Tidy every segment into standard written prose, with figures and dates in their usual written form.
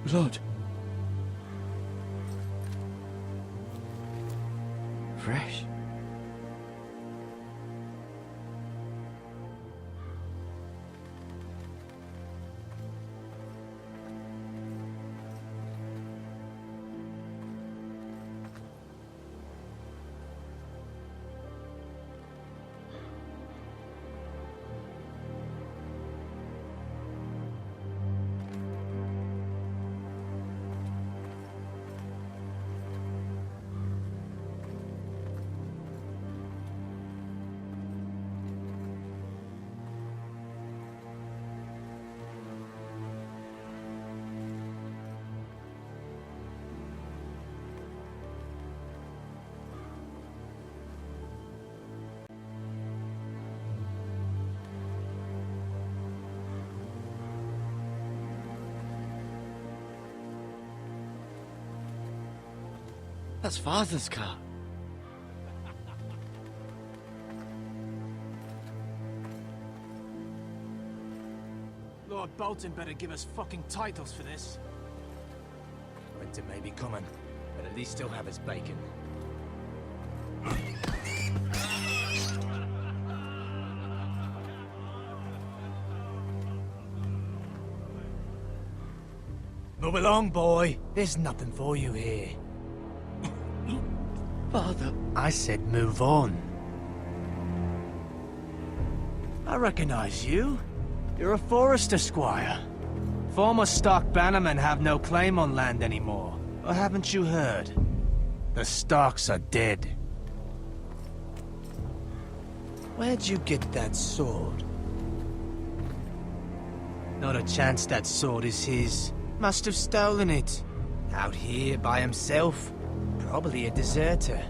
Blood. Fresh. That's Father's car. Lord Bolton better give us fucking titles for this. Winter may be coming, but at least he'll have his bacon. Move along, boy. There's nothing for you here. Father. I said move on. I recognize you. You're a Forester squire. Former Stark bannermen have no claim on land anymore. Or haven't you heard? The Starks are dead. Where'd you get that sword? Not a chance that sword is his. Must have stolen it. Out here by himself. Probably a deserter.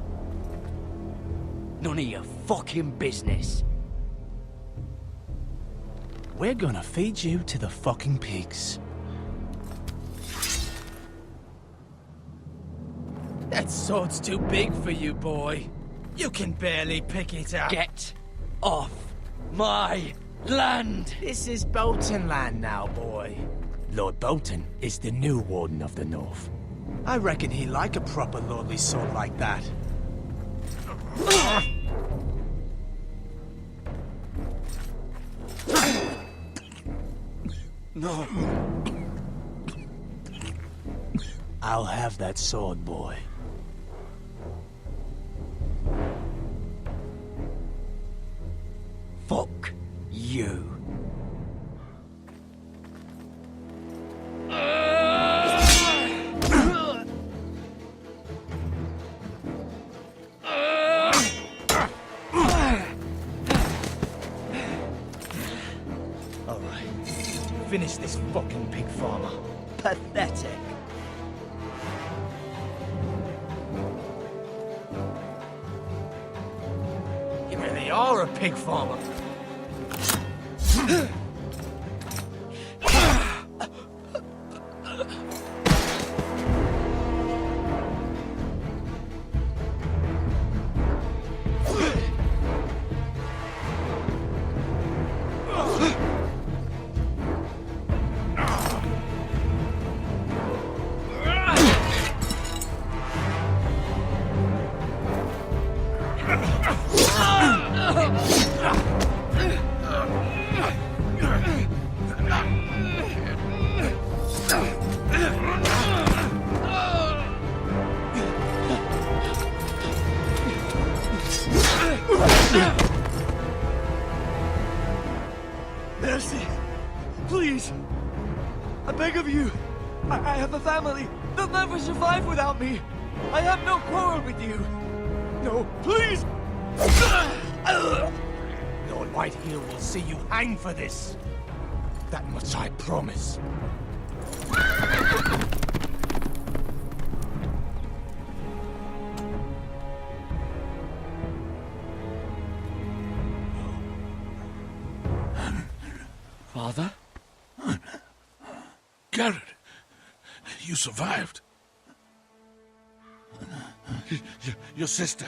None of your fucking business. We're gonna feed you to the fucking pigs. That sword's too big for you, boy. You can barely pick it up. Get off my land! This is Bolton land now, boy. Lord Bolton is the new Warden of the North. I reckon he'd like a proper lordly sword like that. No. I'll have that sword, boy. Fuck you. Alright. Finish this fucking pig farmer. Pathetic. You really are a pig farmer. Mercy. Please. I beg of you. I have a family. They'll never survive without me. I have no quarrel with you. No, please. Lord Whitehill will see you hang for this. That much I promise. Father? Garrett, you survived. Your sister.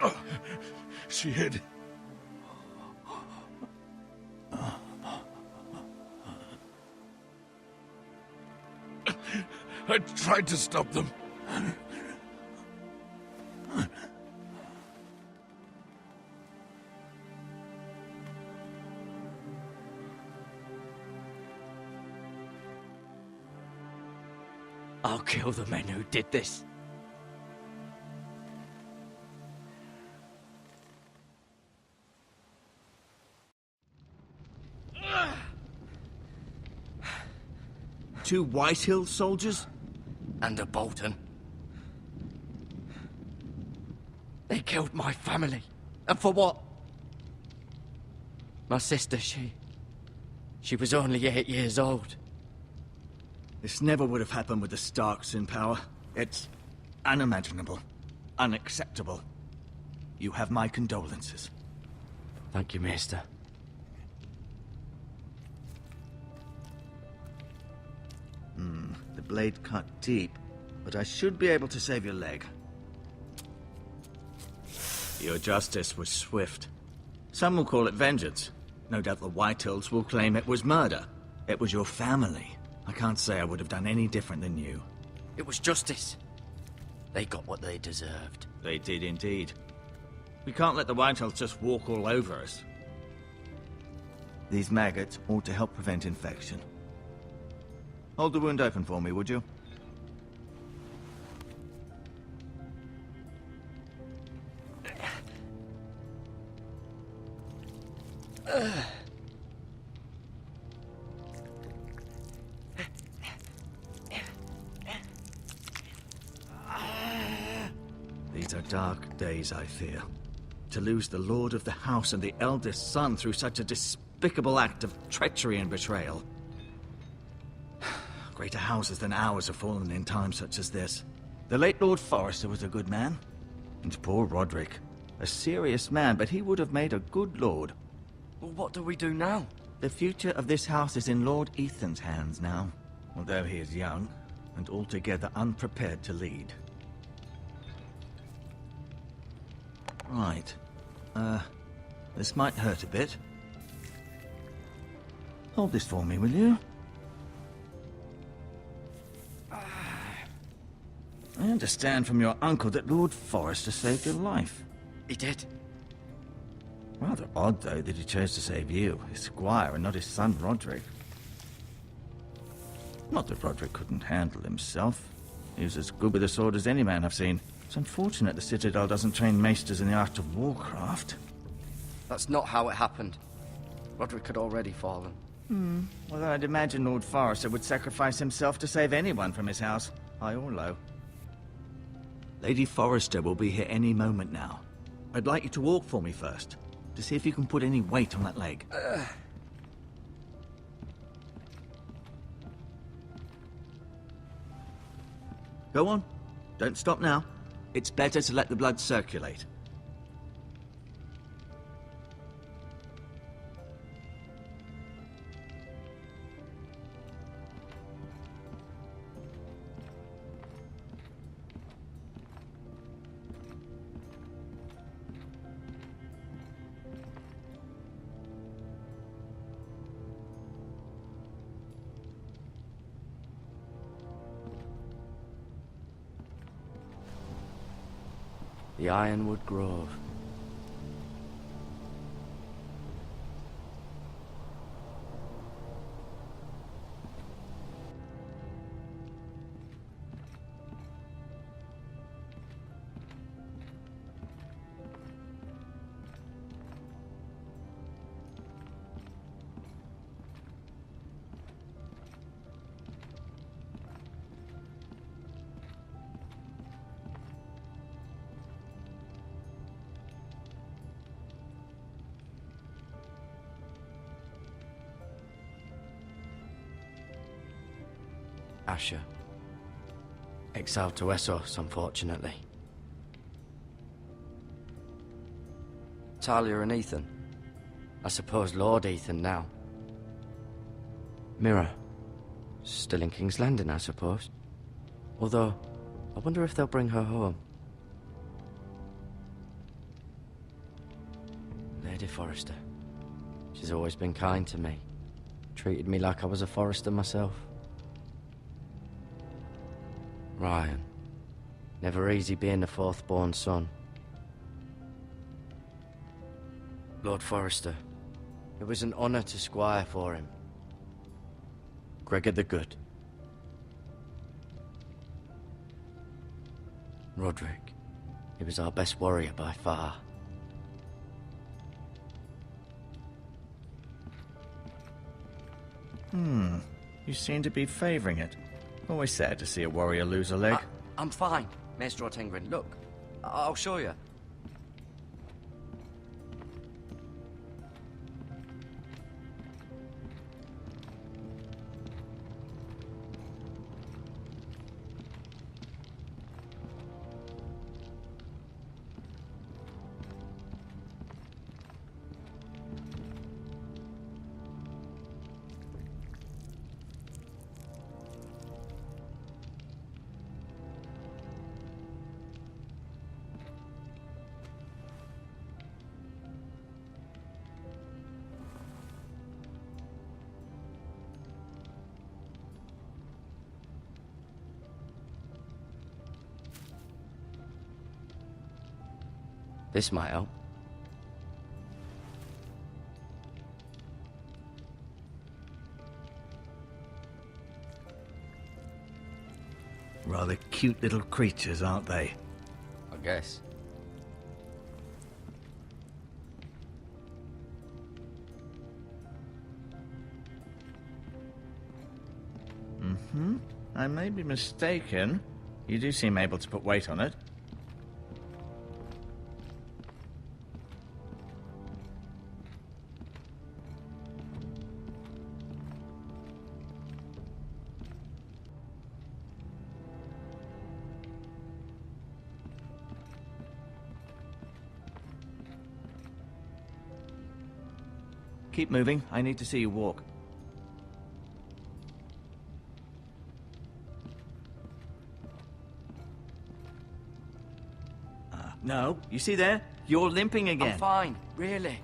Oh, she hid. I tried to stop them. I'll kill the men who did this. Two Whitehill soldiers? And a Bolton. They killed my family. And for what? My sister, she was only 8 years old. This never would have happened with the Starks in power. It's unimaginable. Unacceptable. You have my condolences. Thank you, Maester. The blade cut deep, but I should be able to save your leg. Your justice was swift. Some will call it vengeance. No doubt the Whitehills will claim it was murder. It was your family. I can't say I would have done any different than you. It was justice. They got what they deserved. They did indeed. We can't let the Whitehills just walk all over us. These maggots ought to help prevent infection. Hold the wound open for me, would you? These are dark days, I fear. To lose the lord of the house and the eldest son through such a despicable act of treachery and betrayal. Greater houses than ours have fallen in times such as this. The late Lord Forrester was a good man. And poor Roderick. A serious man, but he would have made a good lord. Well, what do we do now? The future of this house is in Lord Ethan's hands now. Although he is young, and altogether unprepared to lead. Right. This might hurt a bit. Hold this for me, will you? I understand from your uncle that Lord Forrester saved your life. He did. Rather odd, though, that he chose to save you, his squire, and not his son Roderick. Not that Roderick couldn't handle himself. He was as good with a sword as any man I've seen. It's unfortunate the Citadel doesn't train maesters in the art of warcraft. That's not how it happened. Roderick had already fallen. Well, I'd imagine Lord Forrester would sacrifice himself to save anyone from his house, high or low. Lady Forrester will be here any moment now. I'd like you to walk for me first, to see if you can put any weight on that leg. Go on. Don't stop now. It's better to let the blood circulate. The Ironwood Grove. Asher. Exiled to Essos, unfortunately. Talia and Ethan. I suppose Lord Ethan now. Mira. Still in King's Landing, I suppose. Although, I wonder if they'll bring her home. Lady Forrester. She's always been kind to me. Treated me like I was a Forrester myself. Ryan. Never easy being the fourth-born son. Lord Forrester, it was an honor to squire for him. Gregor the Good. Roderick, he was our best warrior by far. You seem to be favoring it. Always sad to see a warrior lose a leg. I'm fine, Maester Ortengrin. Look, I'll show you. This might help. Rather cute little creatures, aren't they? I guess. I may be mistaken. You do seem able to put weight on it. Keep moving. I need to see you walk. No, you see there? You're limping again. I'm fine, really.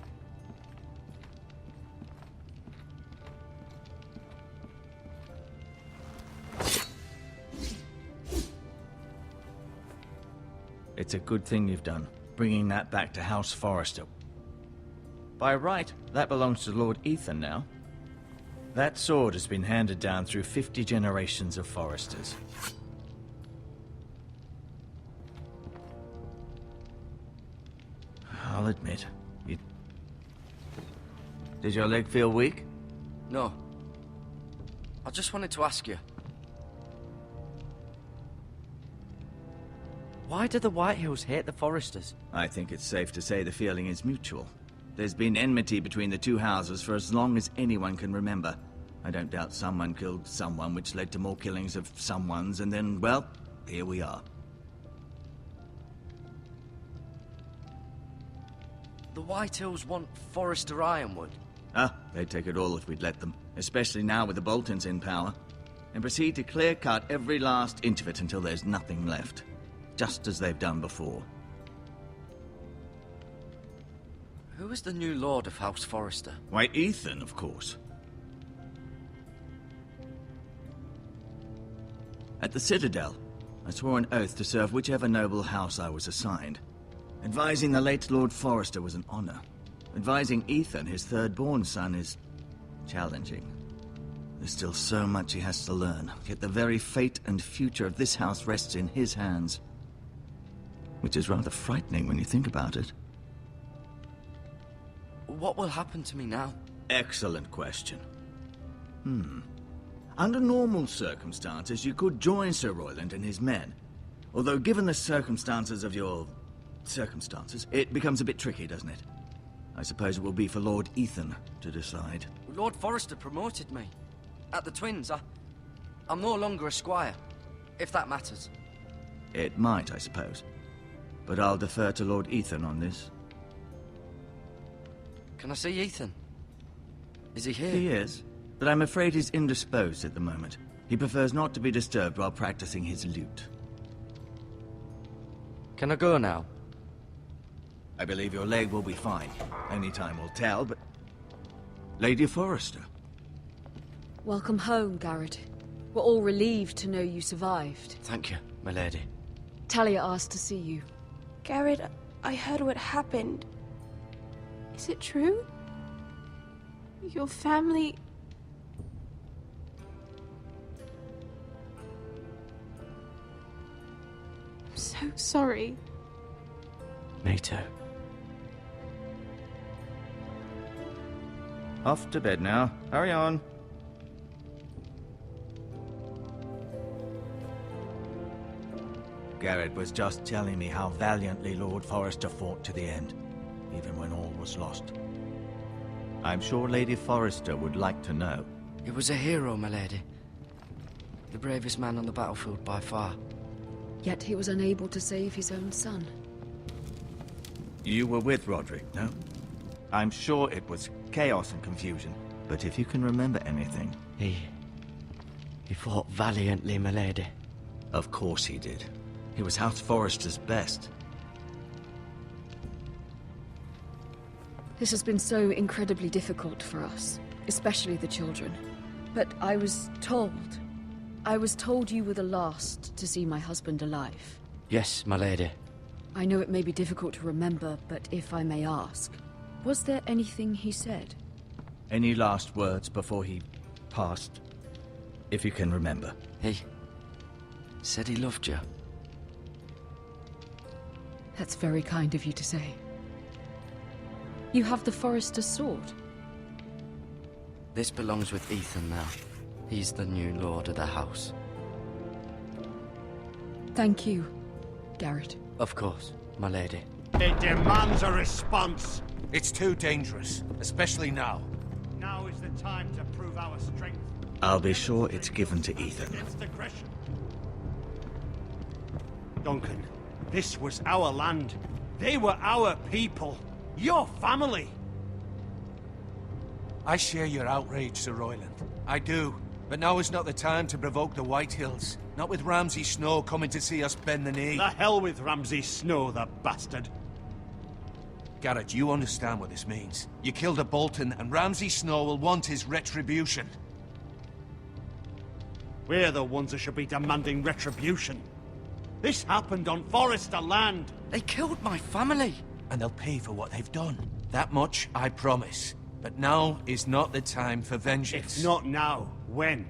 It's a good thing you've done, bringing that back to House Forrester. By right, that belongs to Lord Ethan now. That sword has been handed down through 50 generations of Forresters. I'll admit, Did your leg feel weak? No. I just wanted to ask you. Why do the Whitehills hate the Forresters? I think it's safe to say the feeling is mutual. There's been enmity between the two houses for as long as anyone can remember. I don't doubt someone killed someone, which led to more killings of someones, and then, well, here we are. The Whitehills want Forrester Ironwood. They'd take it all if we'd let them, especially now with the Boltons in power, and proceed to clear-cut every last inch of it until there's nothing left, just as they've done before. Who is the new Lord of House Forrester? Why, Ethan, of course. At the Citadel, I swore an oath to serve whichever noble house I was assigned. Advising the late Lord Forrester was an honor. Advising Ethan, his third-born son, is challenging. There's still so much he has to learn, yet the very fate and future of this house rests in his hands. Which is rather frightening when you think about it. What will happen to me now? Excellent question. Under normal circumstances, you could join Sir Royland and his men. Although given the circumstances of your circumstances, it becomes a bit tricky, doesn't it? I suppose it will be for Lord Ethan to decide. Lord Forrester promoted me. At the Twins, I'm no longer a squire, if that matters. It might, I suppose. But I'll defer to Lord Ethan on this. Can I see Ethan? Is he here? He is, but I'm afraid he's indisposed at the moment. He prefers not to be disturbed while practicing his lute. Can I go now? I believe your leg will be fine. Only time will tell, but... Lady Forrester. Welcome home, Garrett. We're all relieved to know you survived. Thank you, my lady. Talia asked to see you. Garrett, I heard what happened. Is it true? Your family... I'm so sorry. Me too. Off to bed now. Hurry on. Garrett was just telling me how valiantly Lord Forrester fought to the end, even when all was lost. I'm sure Lady Forrester would like to know. He was a hero, my lady. The bravest man on the battlefield by far. Yet he was unable to save his own son. You were with Roderick, no? I'm sure it was chaos and confusion, but if you can remember anything... He fought valiantly, my lady. Of course he did. He was House Forrester's best. This has been so incredibly difficult for us, especially the children. But I was told you were the last to see my husband alive. Yes, my lady. I know it may be difficult to remember, but if I may ask, was there anything he said? Any last words before he passed? If you can remember. He said he loved you. That's very kind of you to say. You have the Forrester's sword. This belongs with Ethan now. He's the new lord of the house. Thank you, Garrett. Of course, my lady. It demands a response. It's too dangerous, especially now. Now is the time to prove our strength. I'll be sure it's given to Ethan. Against aggression. Duncan, this was our land. They were our people. Your family. I share your outrage, Sir Royland. I do. But now is not the time to provoke the Whitehills. Not with Ramsay Snow coming to see us bend the knee. The hell with Ramsay Snow, the bastard. Garrett, you understand what this means. You killed a Bolton, and Ramsay Snow will want his retribution. We're the ones that should be demanding retribution. This happened on Forrester land. They killed my family. And they'll pay for what they've done. That much, I promise. But now is not the time for vengeance. If not now, when?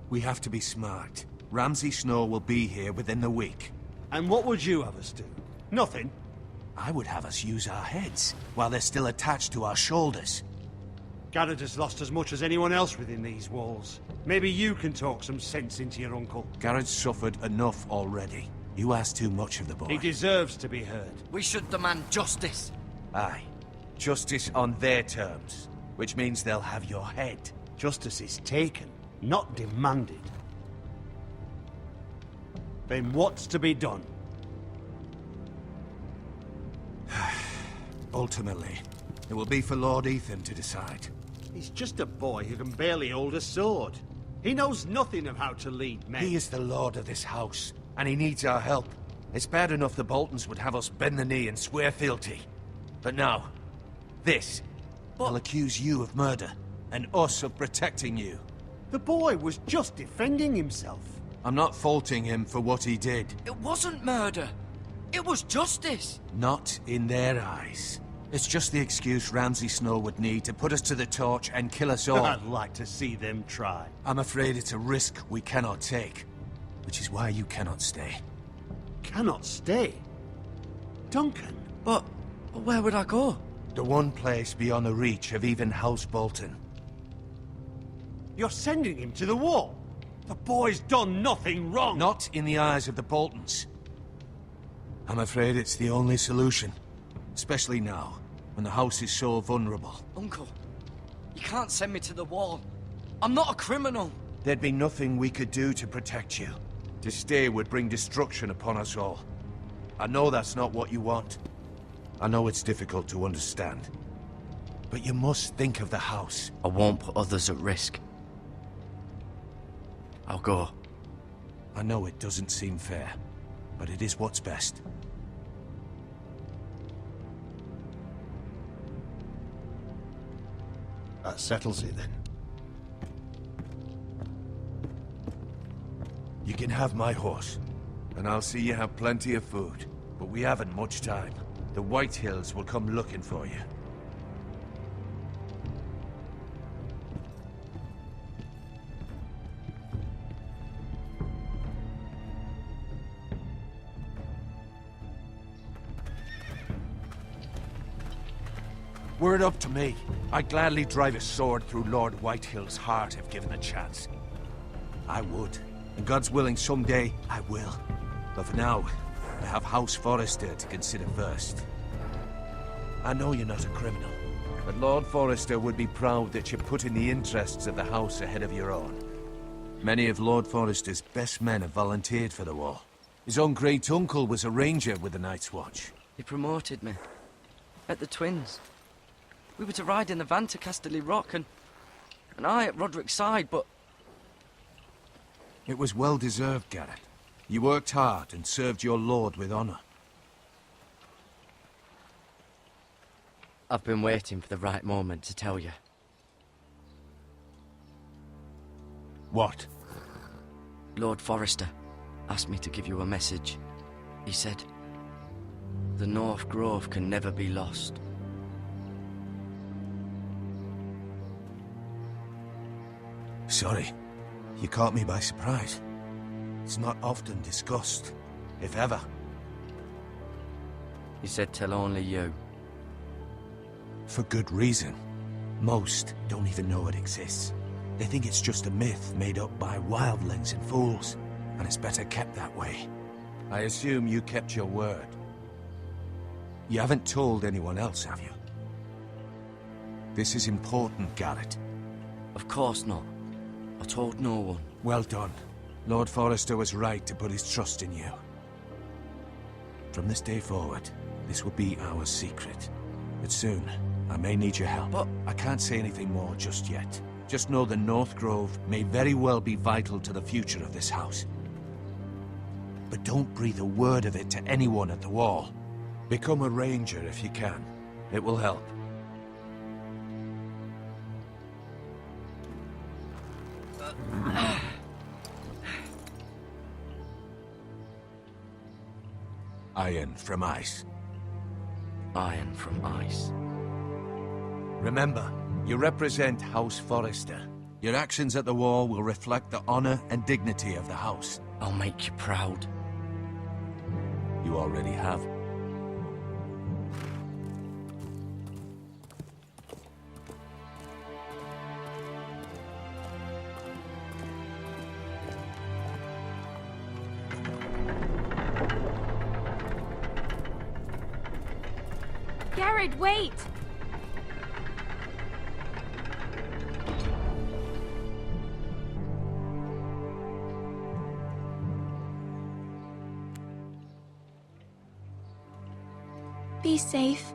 We have to be smart. Ramsay Snow will be here within the week. And what would you have us do? Nothing. I would have us use our heads, while they're still attached to our shoulders. Garrett has lost as much as anyone else within these walls. Maybe you can talk some sense into your uncle. Garrett's suffered enough already. You ask too much of the boy. He deserves to be heard. We should demand justice. Aye. Justice on their terms, which means they'll have your head. Justice is taken, not demanded. Then what's to be done? Ultimately, it will be for Lord Ethan to decide. He's just a boy who can barely hold a sword. He knows nothing of how to lead men. He is the lord of this house, and he needs our help. It's bad enough the Boltons would have us bend the knee and swear fealty. But now, this. They'll accuse you of murder, and us of protecting you. The boy was just defending himself. I'm not faulting him for what he did. It wasn't murder. It was justice. Not in their eyes. It's just the excuse Ramsay Snow would need to put us to the torch and kill us all. I'd like to see them try. I'm afraid it's a risk we cannot take, which is why you cannot stay. Cannot stay? Duncan? But where would I go? The one place beyond the reach of even House Bolton. You're sending him to the wall? The boy's done nothing wrong! Not in the eyes of the Boltons. I'm afraid it's the only solution. Especially now, when the house is so vulnerable. Uncle, you can't send me to the wall. I'm not a criminal. There'd be nothing we could do to protect you. To stay would bring destruction upon us all. I know that's not what you want. I know it's difficult to understand. But you must think of the house. I won't put others at risk. I'll go. I know it doesn't seem fair, but it is what's best. That settles it then. can have my horse, and I'll see you have plenty of food. But we haven't much time. The White Hills will come looking for you. Were it up to me, I'd gladly drive a sword through Lord Whitehill's heart if given a chance. I would. And God's willing, someday I will. But for now, I have House Forrester to consider first. I know you're not a criminal, but Lord Forrester would be proud that you're putting the interests of the house ahead of your own. Many of Lord Forrester's best men have volunteered for the war. His own great-uncle was a ranger with the Night's Watch. He promoted me. At the Twins. We were to ride in the van to Casterly Rock, and I at Roderick's side, but... It was well-deserved, Garrett. You worked hard and served your lord with honor. I've been waiting for the right moment to tell you. What? Lord Forrester asked me to give you a message. He said, the North Grove can never be lost. Sorry. You caught me by surprise. It's not often discussed, if ever. He said tell only you. For good reason. Most don't even know it exists. They think it's just a myth made up by wildlings and fools, and it's better kept that way. I assume you kept your word. You haven't told anyone else, have you? This is important, Garrett. Of course not. I told no one. Well done. Lord Forrester was right to put his trust in you. From this day forward, this will be our secret. But soon, I may need your help. But I can't say anything more just yet. Just know the North Grove may very well be vital to the future of this house. But don't breathe a word of it to anyone at the wall. Become a ranger if you can. It will help. Iron from ice. Iron from ice. Remember, you represent House Forrester. Your actions at the wall will reflect the honor and dignity of the house. I'll make you proud. You already have. Garrett, wait! Be safe.